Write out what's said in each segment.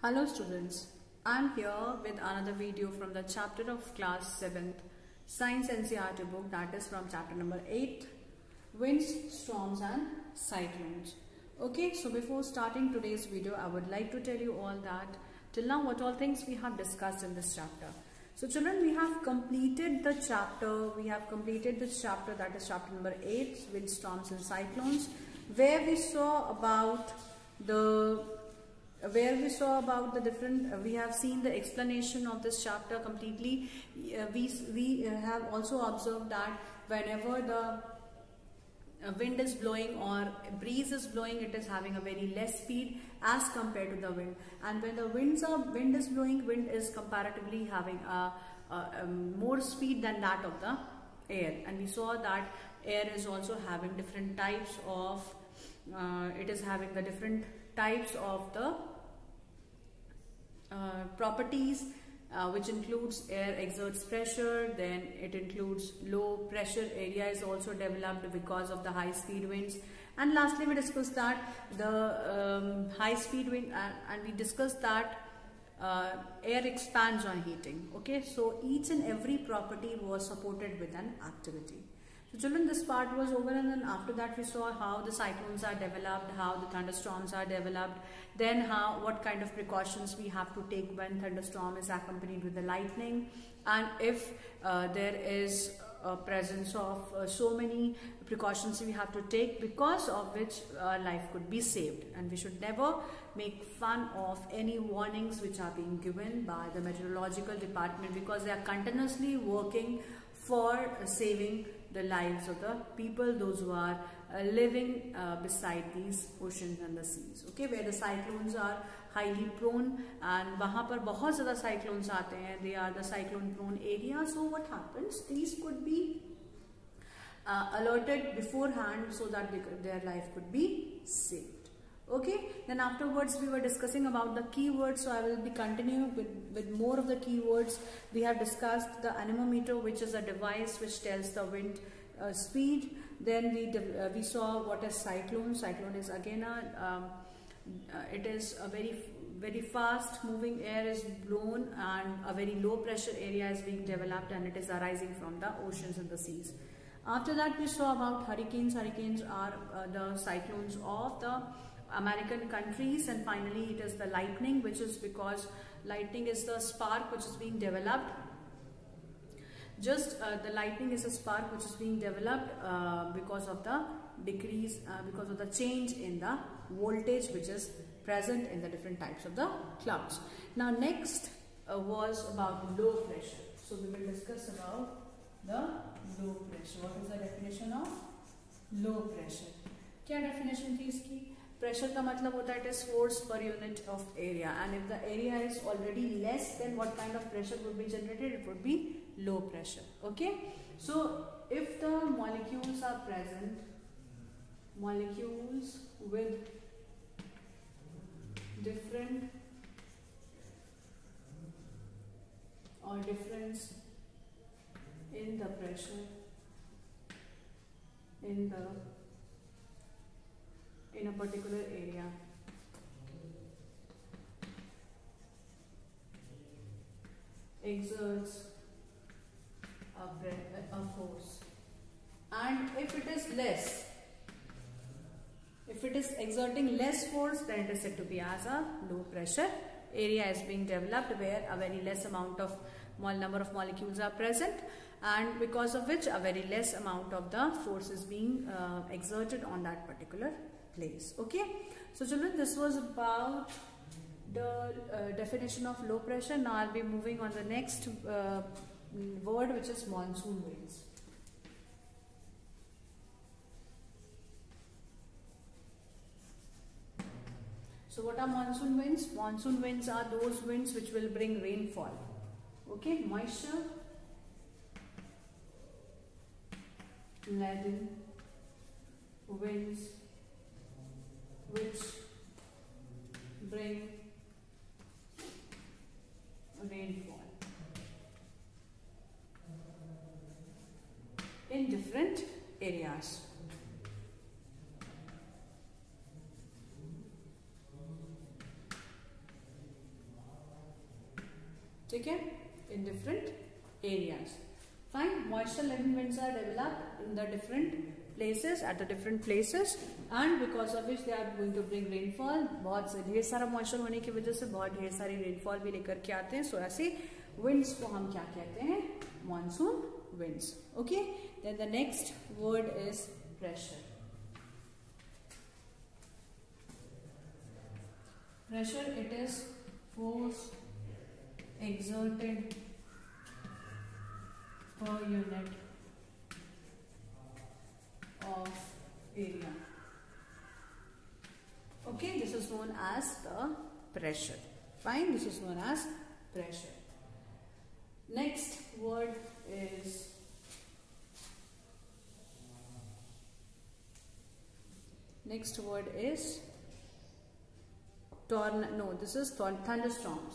Hello students, I am here with another video from the chapter of class 7th Science NCERT book, that is from chapter number 8 Winds, Storms and Cyclones. Okay, so before starting today's video, I would like to tell you all that till now what all things we have discussed in this chapter. So children, we have completed the chapter, that is chapter number 8 Winds, Storms and Cyclones, where we saw about the different, we have seen the explanation of this chapter completely. We have also observed that whenever the wind is blowing or breeze is blowing, it is having a very less speed as compared to the wind. And when the wind is blowing, wind is comparatively having a more speed than that of the air. And we saw that air is also having different types of, the properties, which includes air exerts pressure, then it includes low pressure area is also developed because of the high speed winds, and lastly we discussed that the high speed wind and we discussed that air expands on heating. Okay, so each and every property was supported with an activity. So children, this part was over, and then after that we saw how the cyclones are developed, how the thunderstorms are developed, then what kind of precautions we have to take when thunderstorm is accompanied with the lightning, and if there is a presence of so many precautions we have to take, because of which life could be saved. And we should never make fun of any warnings which are being given by the meteorological department, because they are continuously working for saving the lives of the people, those who are living beside these oceans and the seas. Okay, where the cyclones are highly prone, and वहाँ पर बहुत ज़्यादा cyclones आते हैं, they are the cyclone prone area. So what happens, these could be alerted beforehand so that their life could be saved. Okay, then afterwards we were discussing about the keywords, so I will be continuing with more of the keywords. We have discussed the anemometer, which is a device which tells the wind speed. Then we saw what is cyclone. Cyclone is again it is a very fast moving air is blown, and a very low pressure area is being developed, and it is arising from the oceans and the seas. After that we saw about hurricanes. Hurricanes are the cyclones of the American countries, and finally it is the lightning, which is because lightning is the spark which is being developed. The lightning is a spark which is being developed because of the decrease, because of the change in the voltage which is present in the different types of the clouds. Now next was about low pressure. So we will discuss about the low pressure. What is the definition of low pressure? क्या definition थी इसकी? Pressure का मतलब होता है it is force per unit of area, and if the area is already less, then what kind of pressure would be generated? It would be low pressure. Okay, so if the molecules are present, molecules with different or difference in the pressure in a particular area, exerts a force, and if it is less, if it is exerting less force, then it is said to be as a low pressure area is being developed, where a very less amount of number of molecules are present, and because of which a very less amount of the force is being exerted on that particular place. Okay, so children, this was about the definition of low pressure. Now I'll be moving on the next word, which is monsoon winds. So what are monsoon winds? Monsoon winds are those winds which will bring rainfall. Okay, moisture, laden winds which bring rainfall in different areas. ठीक है, in different areas. Fine. Moisture laden winds are developed in the different places, at the different places, and because of which they are going to bring rainfall. बहुत से ढेर सारा moisture होने की वजह से बहुत ढेर सारी rainfall भी लेकर के आते हैं. So ऐसे winds को हम क्या कहते हैं? Monsoon winds. Okay. Then the next word is pressure. Pressure, it is force exerted per unit of area. Okay, this is known as the pressure. Fine, this is known as pressure. Next word is this is thunderstorms.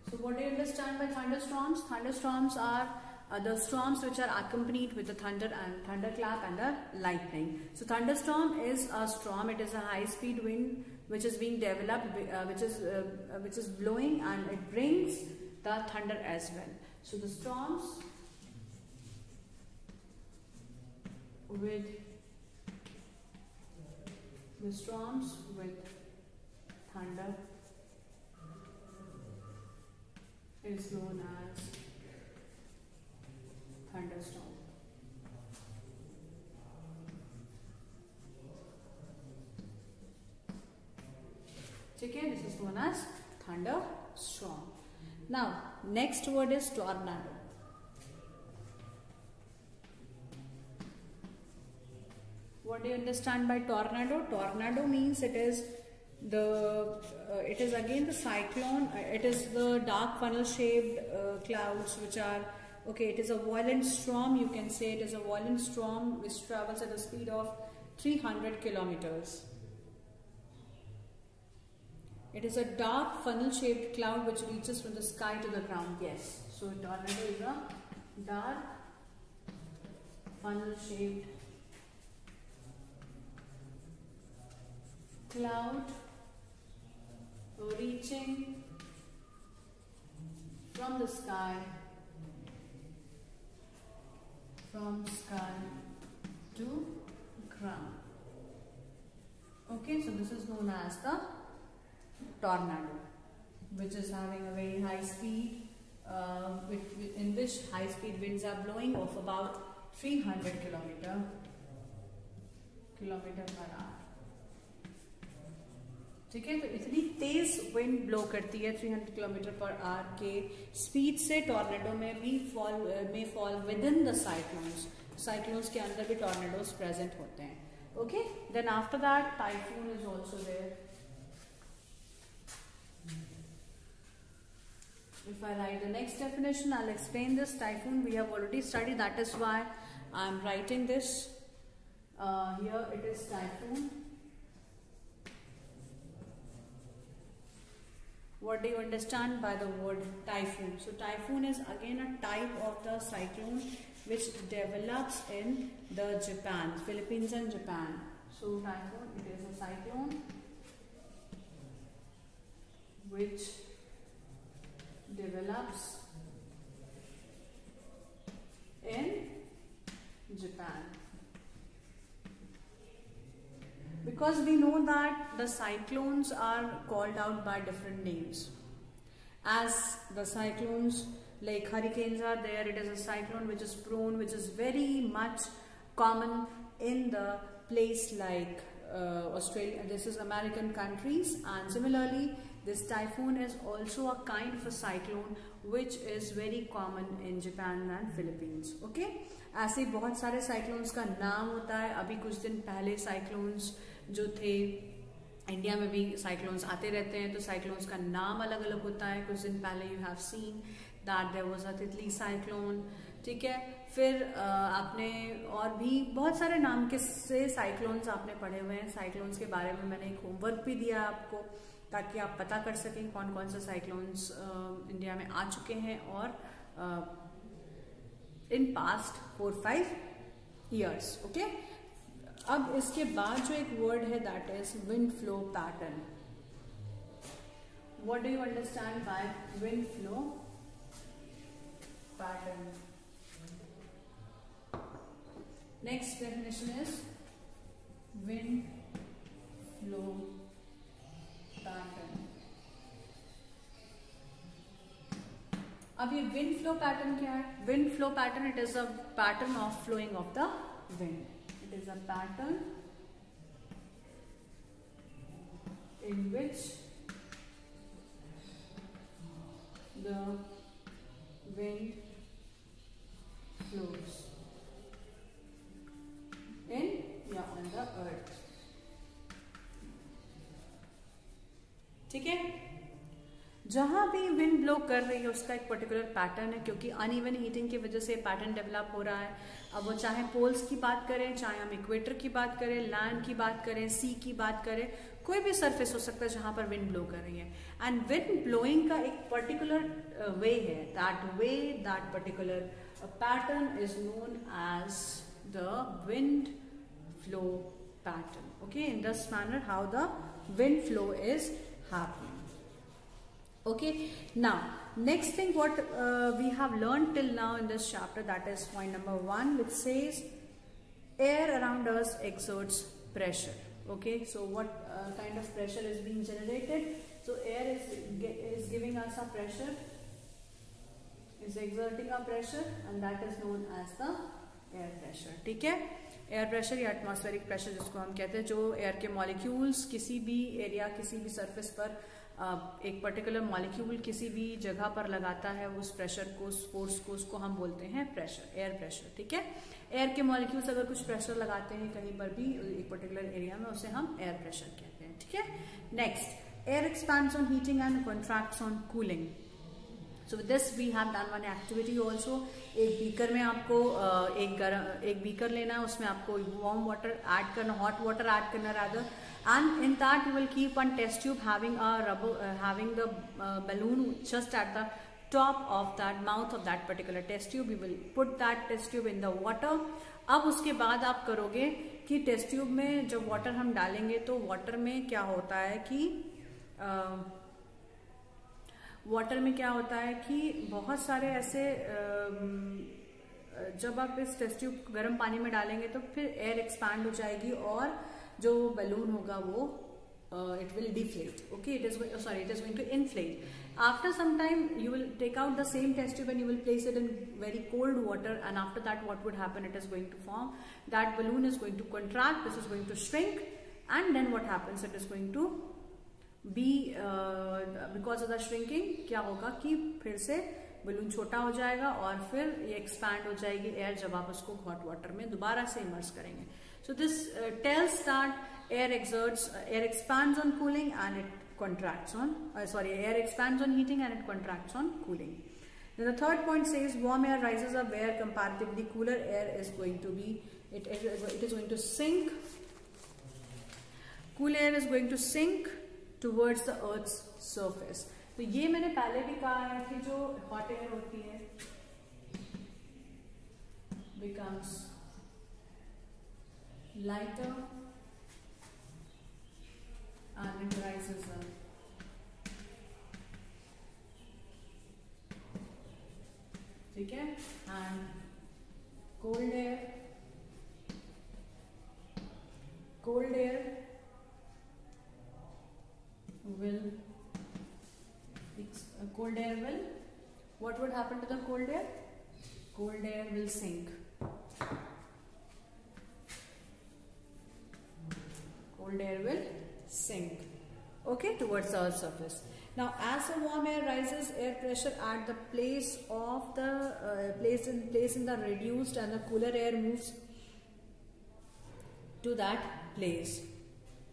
So what do you understand by thunderstorms? Thunderstorms are the storms which are accompanied with the thunder and thunderclap and the lightning. So thunderstorm is a storm. It is a high-speed wind which is being developed, which is blowing, and it brings the thunder as well. So the storms with thunder is known as thunderstorm. Okay, this is known as thunderstorm. Now, next word is tornado. What do you understand by tornado? Tornado means it is again the cyclone. It is the dark funnel shaped clouds which are, okay, it is a violent storm. You can say it is a violent storm which travels at a speed of 300 kilometers. It is a dark funnel shaped cloud which reaches from the sky to the ground. Yes. So tornado is a dark funnel shaped cloud reaching from the sky to ground. Okay, so this is known as the tornado, which is having a very high speed, in which high speed winds are blowing of about 300 kilometer per hour. ठीक है, तो इतनी तेज wind blow करती है 300 kilometre per hour के speed से tornado में भी fall within the cyclones के अंदर भी टॉर्नेडोज प्रेजेंट होते हैं. Okay, then after that typhoon is also there. If I write the next definition, I'll explain this. Typhoon we have already studied, that is why I am writing this. Here it is typhoon. What do you understand by the word typhoon? So typhoon is again a type of the cyclone which develops in the Philippines and Japan. So typhoon, it is a cyclone which develops in Japan. Because we know that the cyclones are called out by different names. As the cyclones like hurricanes are there, it is a cyclone which is prone, which is very much common in the place like Australia. This is American countries, and similarly this typhoon is also a kind of a cyclone which is very common in Japan and Philippines. Okay, ऐसे बहुत सारे cyclones का नाम होता है. अभी कुछ दिन पहले cyclones जो थे, इंडिया में भी साइक्लोन्स आते रहते हैं, तो साइक्लोन्स का नाम अलग अलग होता है. कुछ दिन पहले you have seen that there was a Titli cyclone. ठीक है, फिर आपने और भी बहुत सारे नाम के से साइक्लोन्स आपने पढ़े हुए हैं. साइक्लोन्स के बारे में मैंने एक होमवर्क भी दिया आपको, ताकि आप पता कर सकें कौन कौन से साइक्लोन्स इंडिया में आ चुके हैं और इन पास्ट 4-5 years. ओके, अब इसके बाद जो एक वर्ड है that is wind flow pattern. What do you understand by wind flow pattern? Next definition is wind flow pattern. अब ये विंड फ्लो पैटर्न क्या है? Wind flow pattern, it is a pattern of flowing of the wind. It is a pattern in which the wind flows in on the earth. ठीक है, जहां भी wind blow कर रही है उसका एक पर्टिकुलर पैटर्न है, क्योंकि अनइवन हीटिंग की वजह से पैटर्न डेवलप हो रहा है. अब वो चाहे पोल्स की बात करें, चाहे हम इक्वेटर की बात करें, लैंड की बात करें, सी की बात करें, कोई भी सरफेस हो सकता है जहां पर विंड ब्लो कर रही है. एंड विंड ब्लोइंग का एक पर्टिकुलर वे है. That particular pattern is known as the wind flow pattern. Okay, in this manner how the wind flow is happening. Okay, now next thing what we have learned till now in this chapter, that is point number 1, which says air around us exerts pressure. Okay, so what kind of pressure is being generated? So air is giving us a pressure, is exerting a pressure, and that is known as the air pressure. ठीक है, air pressure या atmospheric pressure जिसको हम कहते हैं, जो air के molecules किसी भी एरिया, किसी भी सरफेस पर एक पर्टिकुलर मॉलिक्यूल किसी भी जगह पर लगाता है, उस प्रेशर को, उस फोर्स को, उसको हम बोलते हैं प्रेशर, एयर प्रेशर. ठीक है, एयर के मॉलिक्यूल्स अगर कुछ प्रेशर लगाते हैं कहीं पर भी एक पर्टिकुलर एरिया में, उसे हम एयर प्रेशर कहते हैं. ठीक है, next, air expands on heating and contracts on cooling. So with this we have done one activity also. एक बीकर में आपको एक बीकर लेना है, उसमें आपको वार्म वाटर ऐड करना, हॉट वाटर ऐड करना rather, and in that you will keep one test tube having the balloon just at the top of that mouth of that particular test tube. You will put that test tube in the water. अब उसके बाद आप करोगे कि test tube में जब water हम डालेंगे तो वाटर में क्या होता है कि बहुत सारे ऐसे जब आप इस टेस्ट ट्यूब गर्म पानी में डालेंगे तो फिर एयर एक्सपैंड हो जाएगी और जो बलून होगा वो it will deflate. Okay, it is going to inflate. After some time you will take out the same test tube and you will place it in very cold water, and after that what would happen, it is going to form, that balloon is going to contract, this is going to shrink, and then what happens, it is going to be because of the shrinking क्या होगा कि फिर से balloon छोटा हो जाएगा और फिर ये एक्सपैंड हो जाएगी एयर जब आप उसको हॉट वाटर में दोबारा से इमर्स करेंगे. So this tells that air expands on cooling and it contracts on air expands on heating and it contracts on cooling. Then the third point says warm air rises up where comparatively cooler air is going to be, it is going to sink. Cool air is going to sink towards the earth's surface. तो ये मैंने पहले भी कहा है कि जो hot air होती है becomes lighter and it rises up. ठीक है, and cold air will what would happen to the cold air? Cold air will sink. Cold air will sink, okay, towards the earth's surface. Now as the warm air rises, air pressure at the place of the place in the reduced and the cooler air moves to that place.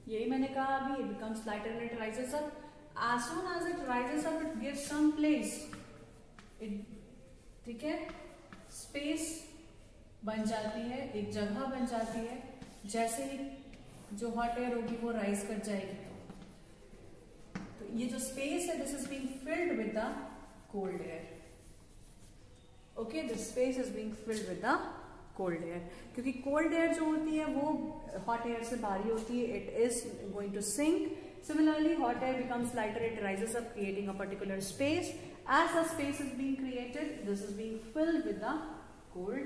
यही मैंने कहा अभी, it becomes lighter and it rises up. As soon as it rises up, it gives some place. ठीक है, space बन जाती है, एक जगह बन जाती है. जैसे ही जो हॉट एयर होगी वो राइज कर जाएगी तो ये जो स्पेस है, this is being filled with the cold air. Okay, this space is being filled with the cold air, क्योंकि कोल्ड एयर जो होती है वो हॉट एयर से भारी होती है, it is going to sink. Similarly, hot air becomes lighter, it rises up creating a particular space. As the space is being created, this is being filled with the cold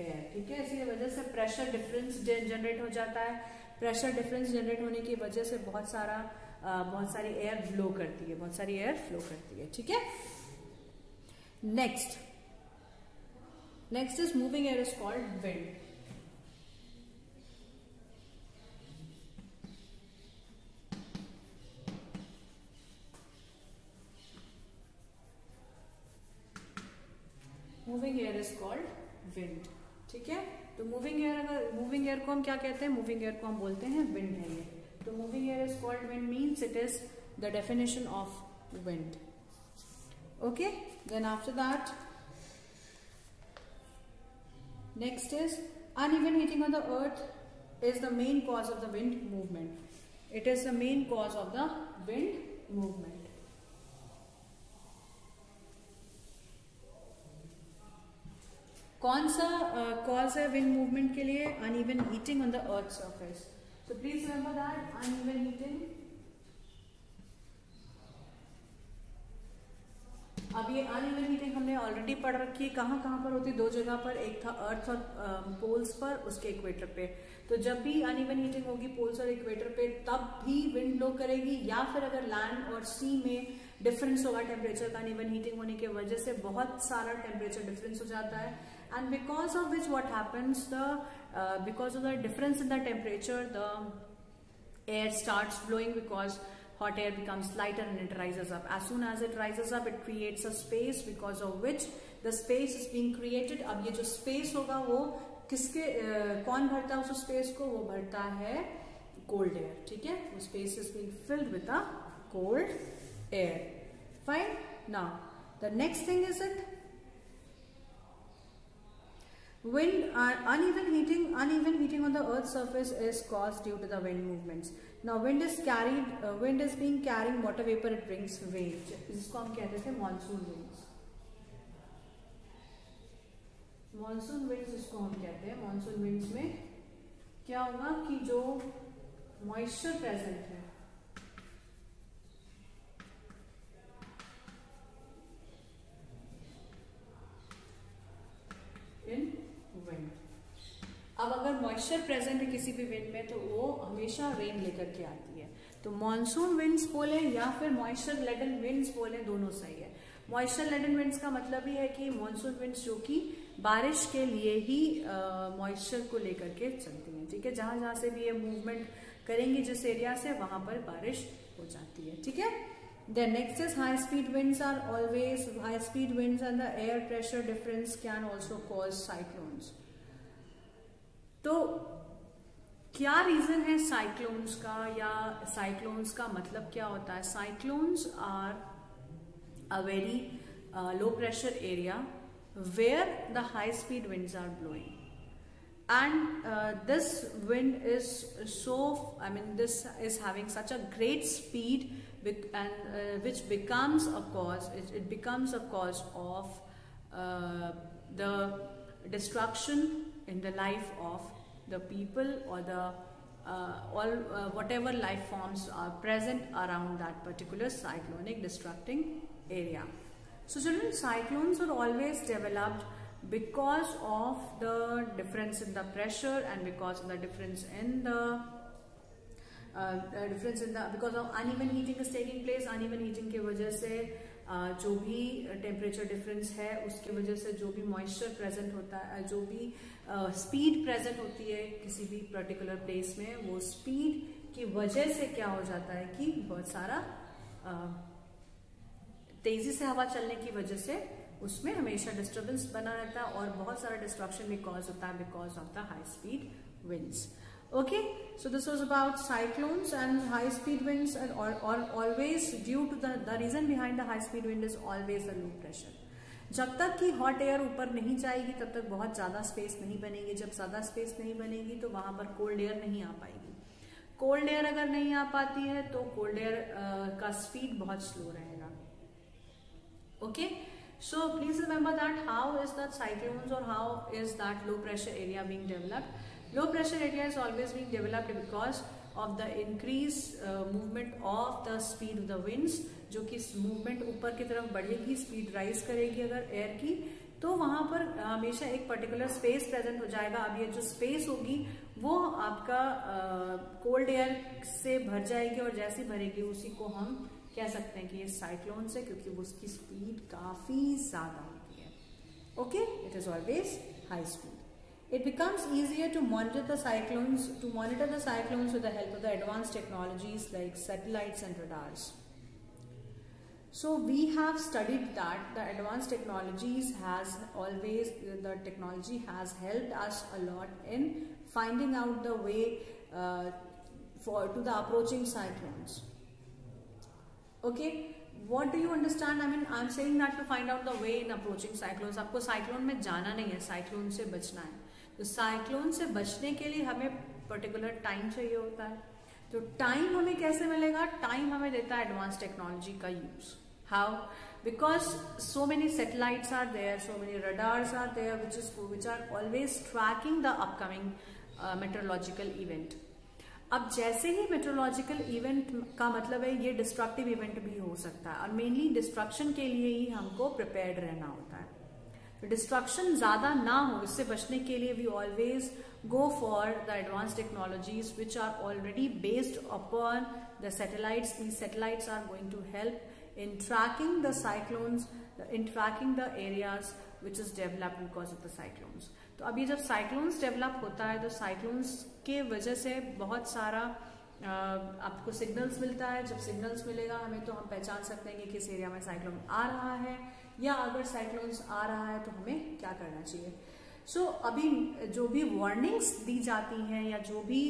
air. ठीक है, इसी वजह से pressure difference generate हो जाता है. Pressure difference generate होने की वजह से बहुत सारी एयर फ्लो करती है, बहुत सारी एयर फ्लो करती है. ठीक है. Next is moving air is called wind. Moving air is called wind. ठीक है. तो मूविंग एयर को हम क्या कहते हैं? मूविंग एयर को हम बोलते हैं विंड है ये. तो moving air is called wind means it is the definition of wind. Okay. Then after that next is uneven heating on the earth is the main cause of the wind movement. It is the main cause of the wind movement. कौन सा cause है wind movement के लिए? Uneven heating on the earth surface. So please remember that uneven heating. अब ये uneven heating हमने already पढ़ रखी है. कहाँ पर होती है? दो जगह पर. एक था अर्थ और पोल्स पर, उसके इक्वेटर पे. तो जब भी अनइवन हीटिंग होगी पोल्स और इक्वेटर पे, तब भी विंड ब्लो करेगी. या फिर अगर लैंड और सी में डिफरेंस होगा टेम्परेचर का, अनइवन हीटिंग होने की वजह से बहुत सारा टेम्परेचर डिफरेंस हो जाता है. And because of which what happens, because of the difference in the temperature, the air starts blowing, because hot air becomes lighter and it rises up. As soon as it rises up, it creates a space, because of which the space is being created. अब ये जो space होगा वो कौन भरता है उस space को? वो भरता है cold air. ठीक है. वो space is being filled with the cold air. Fine. Now the next thing is it. Uneven heating on the earth's surface is caused due to the wind movements. Now wind is being carrying water vapor, it brings waves. इसको हम कहते थे monsoon winds. Monsoon winds इसको हम कहते हैं. monsoon winds में क्या होगा कि जो moisture present है in wind. अब अगर मॉइस्चर प्रेजेंट है किसी भी विंड में तो वो हमेशा रेन लेकर के आती है. तो मॉनसून विंड्स बोले या फिर मॉइस्चर लेडन विंड्स बोले, दोनों सही है. मॉइस्चर लेडन विंड्स का मतलब ही है कि मॉनसून विंड्स जो कि बारिश के लिए ही मॉइस्चर को लेकर के चलती हैं. ठीक है. जहां जहां से भी ये मूवमेंट करेंगी जिस एरिया से, वहां पर बारिश हो जाती है. ठीक है. Then next is high speed winds are always high speed winds and the air pressure difference can also cause cyclones. तो क्या रीजन है साइक्लोन्स का, या साइक्लोन्स का मतलब क्या होता है? Cyclones are a very low pressure area where the high speed winds are blowing, and this wind is this is having such a great speed, and which becomes a cause, it becomes a cause of the destruction in the life of the people or the whatever life forms are present around that particular cyclonic destructing area. So children, cyclones are always developed because of the difference in the pressure and because of the difference in the because of uneven heating is taking place. uneven heating की वजह से जो भी temperature difference है उसकी वजह से जो भी मॉइस्चर प्रेजेंट होता है, जो भी स्पीड प्रेजेंट होती है किसी भी पर्टिकुलर प्लेस में, वो स्पीड की वजह से क्या हो जाता है कि बहुत सारा तेजी से हवा चलने की वजह से उसमें हमेशा डिस्टर्बेंस बना रहता है और बहुत सारा डिस्ट्रक्शन भी कॉज होता है because of the high speed winds. Okay, so this was about cyclones and high speed winds, and always due to the reason behind the high speed wind is always the low pressure. जब तक कि hot air ऊपर नहीं जाएगी तब तक बहुत ज्यादा स्पेस नहीं बनेगी. जब ज्यादा स्पेस नहीं बनेगी तो वहां पर कोल्ड एयर नहीं आ पाएगी. कोल्ड एयर अगर नहीं आ पाती है तो कोल्ड एयर का स्पीड बहुत स्लो रहेगा. Okay, So please remember that how is that cyclones or how is that low pressure area being developed. Low pressure area is always being developed because of the increased movement of the speed of the winds, जो कि movement ऊपर की तरफ बढ़ेगी, speed rise करेगी अगर air की, तो वहां पर हमेशा एक पर्टिकुलर स्पेस प्रेजेंट हो जाएगा. अब ये जो स्पेस होगी वो आपका कोल्ड एयर से भर जाएगी और जैसी भरेगी उसी को हम कह सकते हैं कि ये साइक्लोन है, क्योंकि उसकी स्पीड काफी ज्यादा होती है. Okay, it is always high speed. It becomes easier to monitor the cyclones with the help of the advanced technologies like satellites and radars. So we have studied that the advanced technologies the technology has helped us a lot in finding out the way to the approaching cyclones. Okay, what do you understand? I mean, I'm saying that to find out the way in approaching cyclones. आपको cyclone में जाना नहीं है, cyclone से बचना है. तो cyclone से बचने के लिए हमें पर्टिकुलर टाइम चाहिए होता है. तो टाइम हमें कैसे मिलेगा? टाइम हमें देता है एडवांस टेक्नोलॉजी का use. How? Because so many satellites are there, so many radars are there, which are always tracking the upcoming meteorological event. अब जैसे ही मेट्रोलॉजिकल इवेंट का मतलब है ये डिस्ट्रक्टिव इवेंट भी हो सकता है, और मेनली डिस्ट्रक्शन के लिए ही हमको प्रिपेयर्ड रहना होता है. तो डिस्ट्रक्शन ज्यादा ना हो, इससे बचने के लिए we always go for the advance technologies which are already based upon the satellites. These satellites are going to help in tracking the cyclones, in tracking the areas which is developed because of the cyclones. तो अभी जब cyclones develop होता है तो cyclones के वजह से बहुत सारा आपको सिग्नल्स मिलता है. जब सिग्नल्स मिलेगा हमें तो हम पहचान सकते हैं कि किस एरिया में साइक्लोन आ रहा है, या अगर साइक्लोन्स आ रहा है तो हमें क्या करना चाहिए. सो अभी जो भी वार्निंग्स दी जाती हैं या जो भी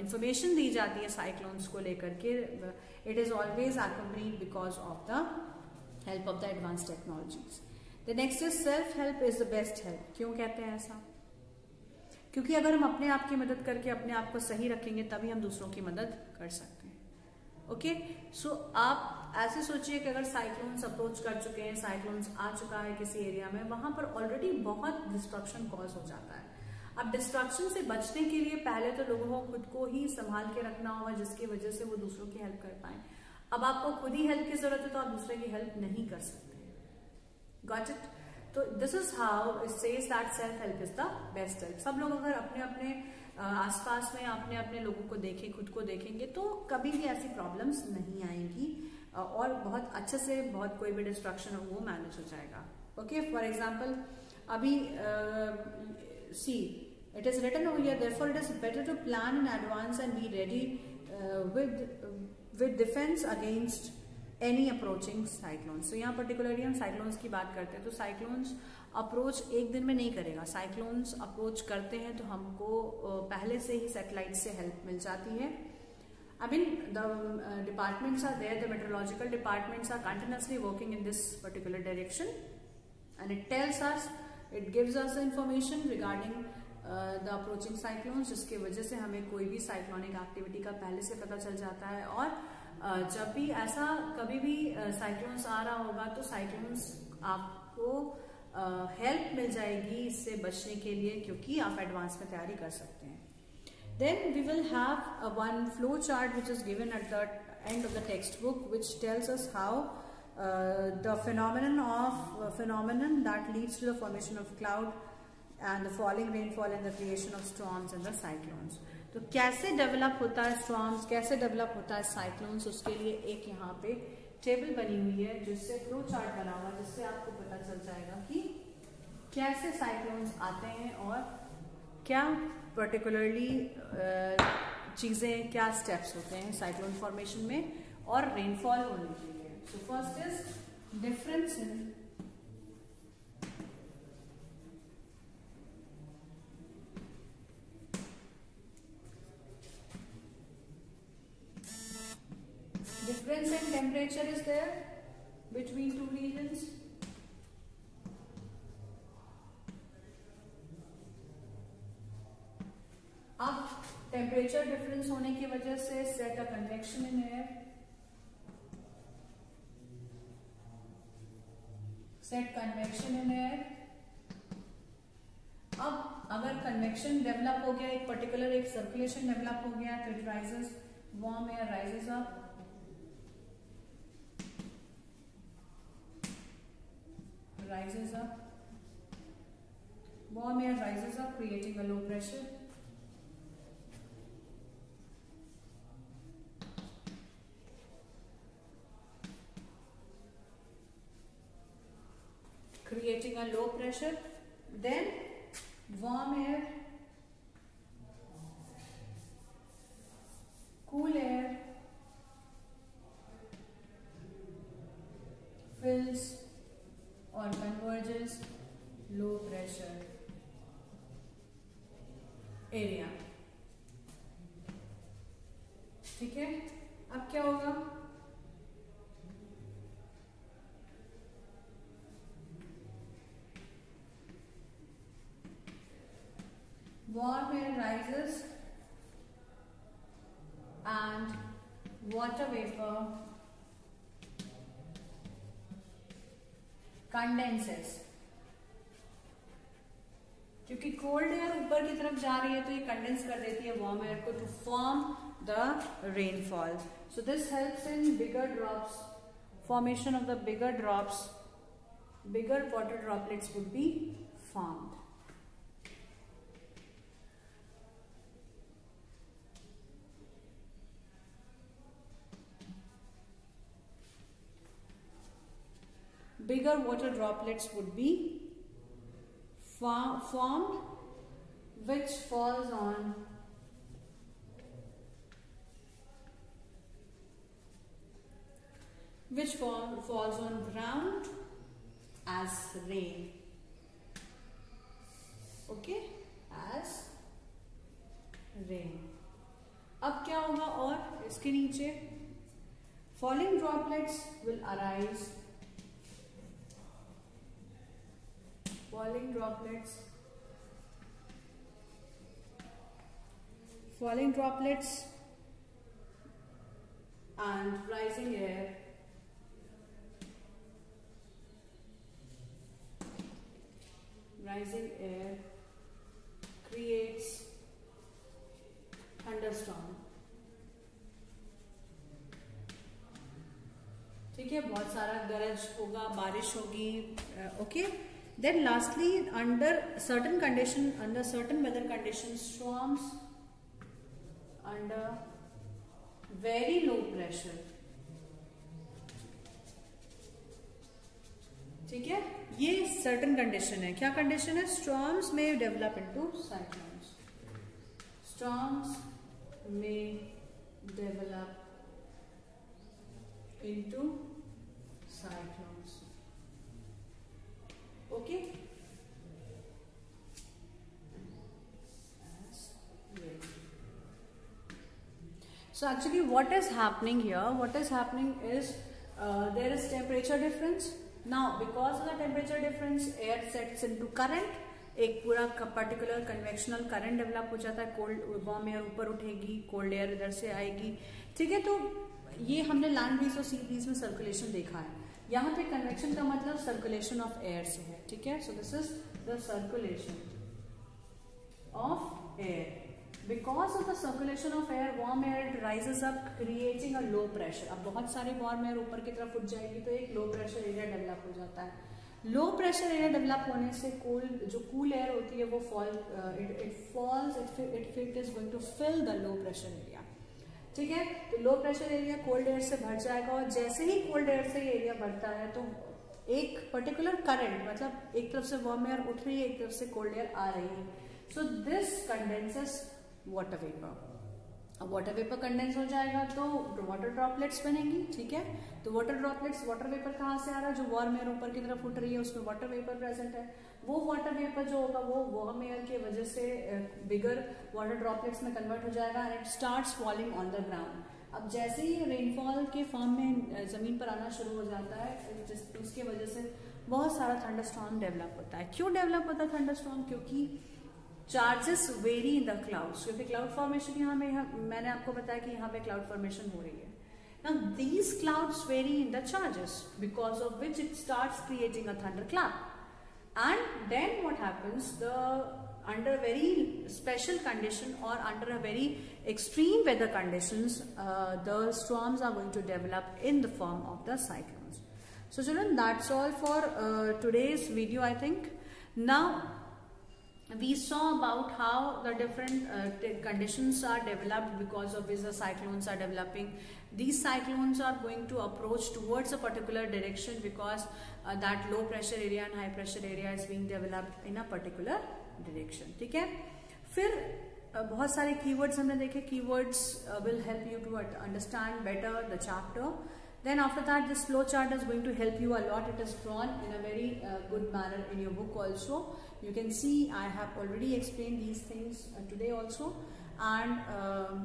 इंफॉर्मेशन दी जाती है साइक्लोन्स को लेकर के, it is always accompanied because of the help of the advanced technologies. The next is self help is the best help. क्यों कहते हैं ऐसा? क्योंकि अगर हम अपने आप की मदद करके अपने आप को सही रखेंगे तभी हम दूसरों की मदद कर सकते हैं. ओके, सो आप ऐसे सोचिए कि अगर साइक्लोन्स अप्रोच कर चुके हैं, साइक्लोन्स आ चुका है किसी एरिया में, वहां पर ऑलरेडी बहुत डिस्ट्रक्शन कॉज हो जाता है. अब डिस्ट्रक्शन से बचने के लिए पहले तो लोगों को खुद को ही संभाल के रखना होगा, जिसकी वजह से वो दूसरों की हेल्प कर पाए. अब आपको खुद ही हेल्प की जरूरत है तो आप दूसरे की हेल्प नहीं कर सकते. Got it? तो this is how it says that self help is the best help. सब लोग अगर अपने अपने आसपास में अपने अपने लोगों को देखें, खुद को देखेंगे, तो कभी भी ऐसी प्रॉब्लम्स नहीं आएंगी और बहुत अच्छे से बहुत कोई भी डिस्ट्रक्शन हो वो मैनेज हो जाएगा. ओके, फॉर एग्जाम्पल अभी see it is written over here, therefore it is better to plan in advance and be ready with defence against any approaching cyclones. तो यहाँ पर्टिकुलरली हम साइक्लोन्स की बात करते हैं. तो साइक्लोन्स अप्रोच एक दिन में नहीं करेगा. साइक्लोन्स अप्रोच करते हैं तो हमको पहले से ही सैटेलाइट से हेल्प मिल जाती है. I mean, the departments are there, the meteorological departments are continuously working in this particular direction, and it tells us, it gives us the information regarding the approaching cyclones, जिसके वजह से हमें कोई भी cyclonic activity का पहले से पता चल जाता है. और जब भी ऐसा कभी भी साइक्लोन्स आ रहा होगा तो साइक्लोन्स आपको हेल्प मिल जाएगी इससे बचने के लिए, क्योंकि आप एडवांस में तैयारी कर सकते हैं. Then we will have one flow chart which is given at the end of the textbook, which tells us how the phenomenon that leads to the formation of cloud and the falling rainfall and the creation of storms and the cyclones. तो कैसे develop होता है storms, कैसे develop होता है cyclones, उसके लिए एक यहाँ पे टेबल बनी हुई है जिससे फ्लो चार्ट बना हुआ है, जिससे आपको पता चल जाएगा कि कैसे साइक्लोन्स आते हैं और क्या पर्टिकुलरली चीजें, क्या स्टेप्स होते हैं साइक्लोन फॉर्मेशन में और रेनफॉल होने के लिए. So first is difference in temperature is there between two regions. अब टेम्परेचर डिफरेंस होने की वजह से set a convection in air. Set convection in air. अब अगर कन्वेक्शन डेवलप हो गया, एक पर्टिकुलर एक सर्कुलेशन डेवलप हो गया, तो it rises, warm air rises up, warm air rises up, creating a low pressure. Creating a low pressure. Then warm air, cool air fills or converges low pressure area. ठीक है, अब क्या होगा, warm air rises and water vapor condenses। क्योंकि cold air ऊपर की तरफ जा रही है तो ये कंडेंस कर देती है वार्म एयर को to form the rainfall. So this helps in bigger drops, formation of the bigger drops, bigger water droplets would be formed. Bigger water droplets would be formed, which falls on ground as rain. Okay, as rain. अब क्या होगा, और इसके नीचे falling droplets will arise, falling droplets and rising air creates thunderstorm। ठीक है, बहुत सारा गरज होगा, बारिश होगी। Okay, then lastly under certain weather conditions, storms under very low pressure। ठीक है, ये certain condition है। क्या condition है, storms may develop into cyclones, storms may develop into cyclones। Okay, so actually what is happening is there is temperature difference. Now because of the temperature difference, air sets into current, एक पूरा particular convectional current develop हो जाता है, cold warm air ऊपर उठेगी, cold air इधर से आएगी। ठीक है, तो ये हमने लैंड ब्रीज और सी ब्रीज में सर्कुलेशन देखा है। यहाँ पे कन्वेक्शन का मतलब सर्कुलेशन ऑफ एयर से है। ठीक है, so this is the circulation of air. Because of the circulation of air, warm air rises up creating a low pressure. अब बहुत सारे वार्म एयर ऊपर की तरफ उठ जाएगी तो एक लो प्रेशर एरिया डेवलप हो जाता है। लो प्रेशर एरिया डेवलप होने से जो कूल एयर होती है वो it is going to fill the low pressure area. ठीक है, तो low pressure area cold air से भर जाएगा, और जैसे ही कोल्ड एयर से ये एरिया बढ़ता है तो एक पर्टिकुलर करंट, मतलब एक तरफ से वार्म एयर उठ रही है, एक तरफ से कोल्ड एयर आ रही है। So this condenses water vapour. अब वाटर वेपर कंडेंस हो जाएगा तो वाटर ड्रॉपलेट्स बनेंगी। ठीक है, तो वाटर ड्रॉपलेट्स, वाटर वेपर कहाँ से आ रहा है, जो वार्म एयर ऊपर की तरफ उठ रही है उसमें वाटर वेपर प्रेजेंट है। वो वाटर वेपर जो होगा वो वार्म एयर की वजह से बिगर वाटर ड्रॉपलेट्स में कन्वर्ट हो जाएगा and it starts falling on the ground. अब जैसे ही रेनफॉल के फॉर्म में जमीन पर आना शुरू हो जाता है, उसकी वजह से बहुत सारा थंडरस्टॉर्म डेवलप होता है। क्यों डेवलप होता है थंडरस्टॉर्म? क्योंकि charges very in the clouds, क्योंकि क्लाउड फॉर्मेशन मैंने आपको बताया कि यहाँ पे क्लाउड फॉर्मेशन हो रही है Now these clouds vary in the charges, because of which it starts creating a thunderclap. And then what happens, under a very special condition or under a very extreme weather conditions, the storms are going to develop in the form of the cyclones. So children, that's all for today's video, I think. Now we saw about how the different conditions are developed because of which the cyclones are developing. These cyclones are going to approach towards a particular direction because that low pressure area and high pressure area is being developed in a particular direction. ठीक है, फिर बहुत सारे keywords हमने देखे. Keywords will help you to understand better the chapter. Then after that, this flow chart is going to help you a lot. It is drawn in a very good manner in your book also. You can see I have already explained these things today also, and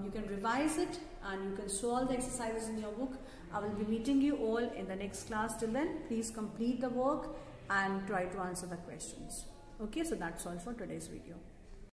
you can revise it and you can solve the exercises in your book. I will be meeting you all in the next class. Till then, please complete the work and try to answer the questions. Okay, so that's all for today's video.